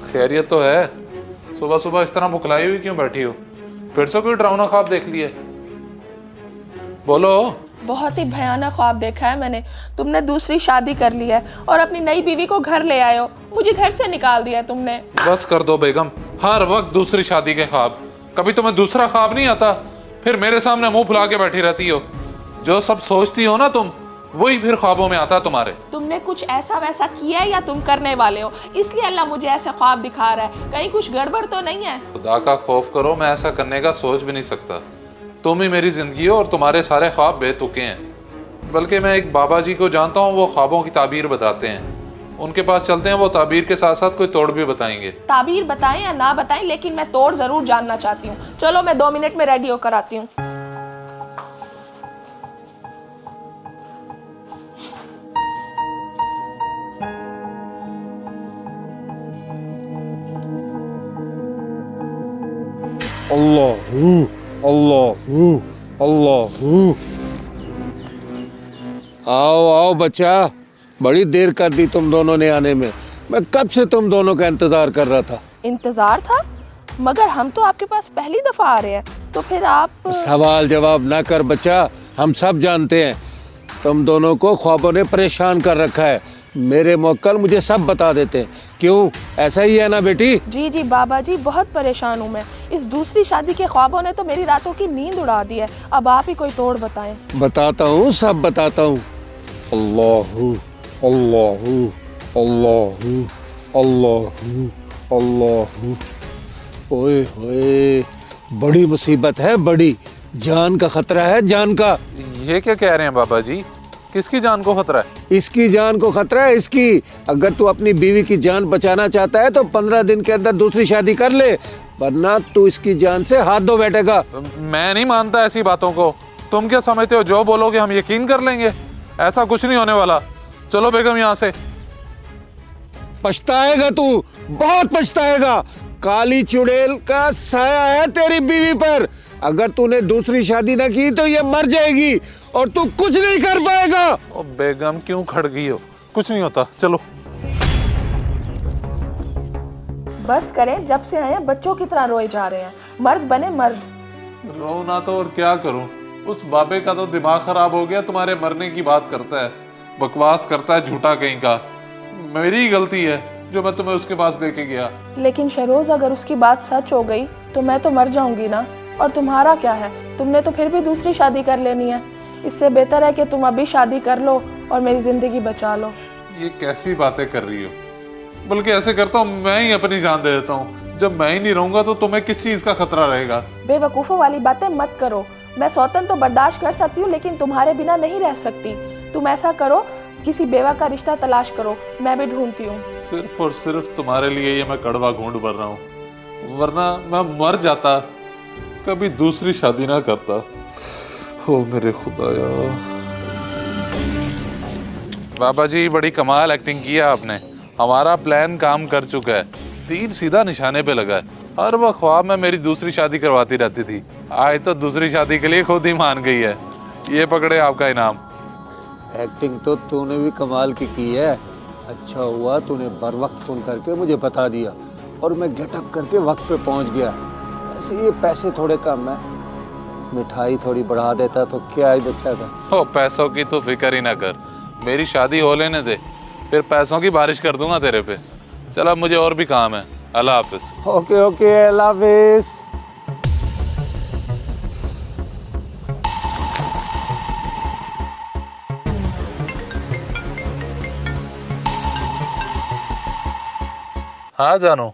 खैरियत तो है। सुबह सुबह इस तरह बुखलाई हुई क्यों बैठी हो? फिर से कोई डरावना ख्वाब देख लिया? बोलो। बहुत ही भयानक ख्वाब देखा है मैंने। तुमने दूसरी शादी कर ली है और अपनी नई बीवी को घर ले आए हो। मुझे घर से निकाल दिया तुमने। बस कर दो बेगम, हर वक्त दूसरी शादी के ख्वाब। कभी तुम्हें दूसरा ख्वाब नहीं आता? फिर मेरे सामने मुंह फुला के बैठी रहती हो। जो सब सोचती हो ना तुम, वही फिर ख्वाबों में आता तुम्हारे। तुमने कुछ ऐसा वैसा किया है या तुम करने वाले हो, इसलिए अल्लाह मुझे ऐसे ख्वाब दिखा रहा है। कहीं कुछ गड़बड़ तो नहीं है? खुदा का खौफ करो, मैं ऐसा करने का सोच भी नहीं सकता। तुम ही मेरी जिंदगी हो और तुम्हारे सारे ख्वाब बेतुके हैं। बल्कि मैं एक बाबा जी को जानता हूँ, वो ख्वाबों की ताबीर बताते हैं। उनके पास चलते हैं, वो ताबीर के साथ साथ कोई तोड़ भी बताएंगे। ताबीर बताएं या ना बताएं, लेकिन मैं तोड़ जरूर जानना चाहती हूँ। चलो मैं 2 मिनट में रेडी होकर आती हूँ। अल्लाहू अल्लाहू अल्लाहू। आओ आओ बच्चा, बड़ी देर कर दी तुम दोनों ने आने में। मैं कब से तुम दोनों का इंतजार कर रहा था। इंतजार था? मगर हम तो आपके पास पहली दफा आ रहे हैं, तो फिर आप। सवाल जवाब ना कर बच्चा, हम सब जानते हैं तुम दोनों को ख्वाबों ने परेशान कर रखा है। मेरे मोक्कल मुझे सब बता देते हैं। क्यों, ऐसा ही है ना बेटी? जी जी बाबा जी, बहुत परेशान हूँ मैं। इस दूसरी शादी के ख्वाबों ने तो मेरी रातों की नींद उड़ा दी है। अब आप ही कोई तोड़ बताएं। बताता हूँ, सब बताता हूँ। अल्लाहू अल्लाहू अल्लाहू अल्लाहू अल्लाहू। ओए होए, बड़ी मुसीबत है, बड़ी जान का खतरा है, जान का। ये क्या कह रहे हैं बाबा जी? किसकी जान को खतरा है? इसकी जान को खतरा है, इसकी। अगर तू अपनी बीवी की जान बचाना चाहता है तो 15 दिन के अंदर दूसरी शादी कर ले, वरना तू इसकी जान से हाथ धो बैठेगा। मैं नहीं मानता ऐसी बातों को। तुम क्या समझते हो, जो बोलोगे हम यकीन कर लेंगे? ऐसा कुछ नहीं होने वाला। चलो बेगम यहाँ से। पछताएगा तू, बहुत पछताएगा। काली चुड़ैल का साया है तेरी बीवी पर। अगर तूने दूसरी शादी न की तो ये मर जाएगी और तू कुछ नहीं कर पाएगा। ओ बेगम, क्यों खड़ गई हो? कुछ नहीं होता, चलो। बस करें, जब से आए हैं बच्चों की तरह रोए जा रहे हैं। मर्द बने मर्द। रो ना तो और क्या करूं? उस बाबे का तो दिमाग खराब हो गया, तुम्हारे मरने की बात करता है, बकवास करता है झूठा कहीं का। मेरी ही गलती है जो मैं तुम्हें उसके पास लेके गया। लेकिन शरोज, अगर उसकी बात सच हो गई तो मैं तो मर जाऊंगी ना। और तुम्हारा क्या है, तुमने तो फिर भी दूसरी शादी कर लेनी है। इससे बेहतर है कि तुम अभी शादी कर लो और मेरी जिंदगी बचा लो। ये कैसी बातें कर रही हो? बल्कि ऐसे करता हूँ, मैं ही अपनी जान दे देता हूँ। जब मैं ही नहीं रहूंगा तो तुम्हें किस चीज का खतरा रहेगा? बेवकूफ़ों वाली बातें मत करो। मैं सौतन तो बर्दाश्त कर सकती हूँ, लेकिन तुम्हारे बिना नहीं रह सकती। तुम ऐसा करो, किसी बेवा का रिश्ता तलाश करो, मैं भी ढूंढती हूँ। सिर्फ और सिर्फ तुम्हारे लिए ये मैं कड़वा घूंढ भर रहा हूँ, वरना मैं मर जाता, कभी दूसरी शादी ना करता। हो मेरे खुदाया। बाबा जी, बड़ी कमाल एक्टिंग किया आपने। हमारा प्लान काम कर चुका है, तीर सीधा निशाने पे लगा है। हर वक्त ख्वाब में मेरी दूसरी शादी करवाती रहती थी, आज तो दूसरी शादी के लिए खुद ही मान गई है। ये पकड़े आपका इनाम। एक्टिंग तो तूने भी कमाल की है। अच्छा हुआ तूने बर वक्त फोन करके मुझे बता दिया और मैं गेटअप करके वक्त पे पहुंच गया। ऐसे ये पैसे थोड़े कम है, मिठाई थोड़ी बढ़ा देता तो क्या ही बच्चा था। ओ, पैसों की तो फिक्र ही ना कर, मेरी शादी हो लेने दे, फिर पैसों की बारिश कर दूंगा तेरे पे। चल, अब मुझे और भी काम है। अल्लाह हाफिज। ओके ओके, अल्लाह हाफिज। हाँ जानो,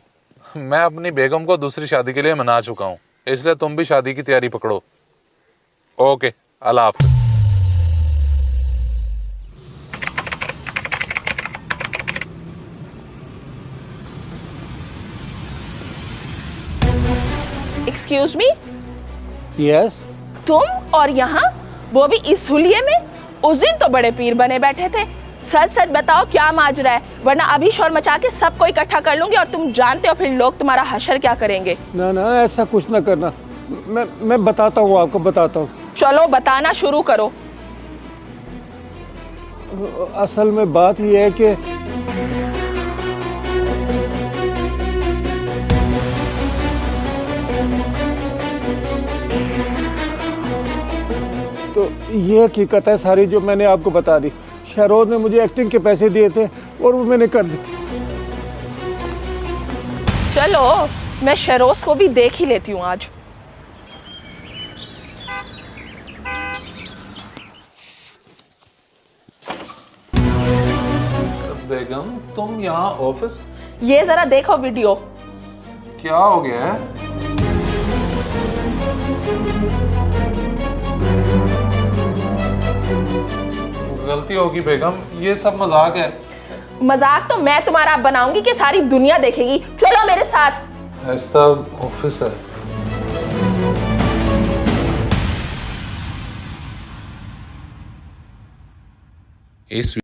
मैं अपनी बेगम को दूसरी शादी के लिए मना चुका हूँ, इसलिए तुम भी शादी की तैयारी पकड़ो। ओके, अल्लाह हाफिज। Excuse me, yes. तुम और यहाँ, वो भी इस हुलिये में? उस दिन तो बड़े पीर बने बैठे थे। सच सच बताओ क्या माजरा है, वरना अभी शोर मचा के सबको इकट्ठा कर लूंगी और तुम जानते हो फिर लोग तुम्हारा हशर क्या करेंगे। ना ना, ऐसा कुछ ना करना। मैं बताता हूँ, आपको बताता हूँ। चलो बताना शुरू करो। असल में बात यह है कि ये हकीकत है सारी जो मैंने आपको बता दी। शहरोज ने मुझे एक्टिंग के पैसे दिए थे और वो मैंने कर दिए। चलो मैं शहरोज को भी देख ही लेती हूँ आज। बेगम तुम यहाँ ऑफिस? ये जरा देखो वीडियो। क्या हो गया है? गलती होगी बेगम, ये सब मजाक है। मजाक तो मैं तुम्हारा बनाऊंगी कि सारी दुनिया देखेगी। चलो मेरे साथ। ऐसा ऑफिस है। इस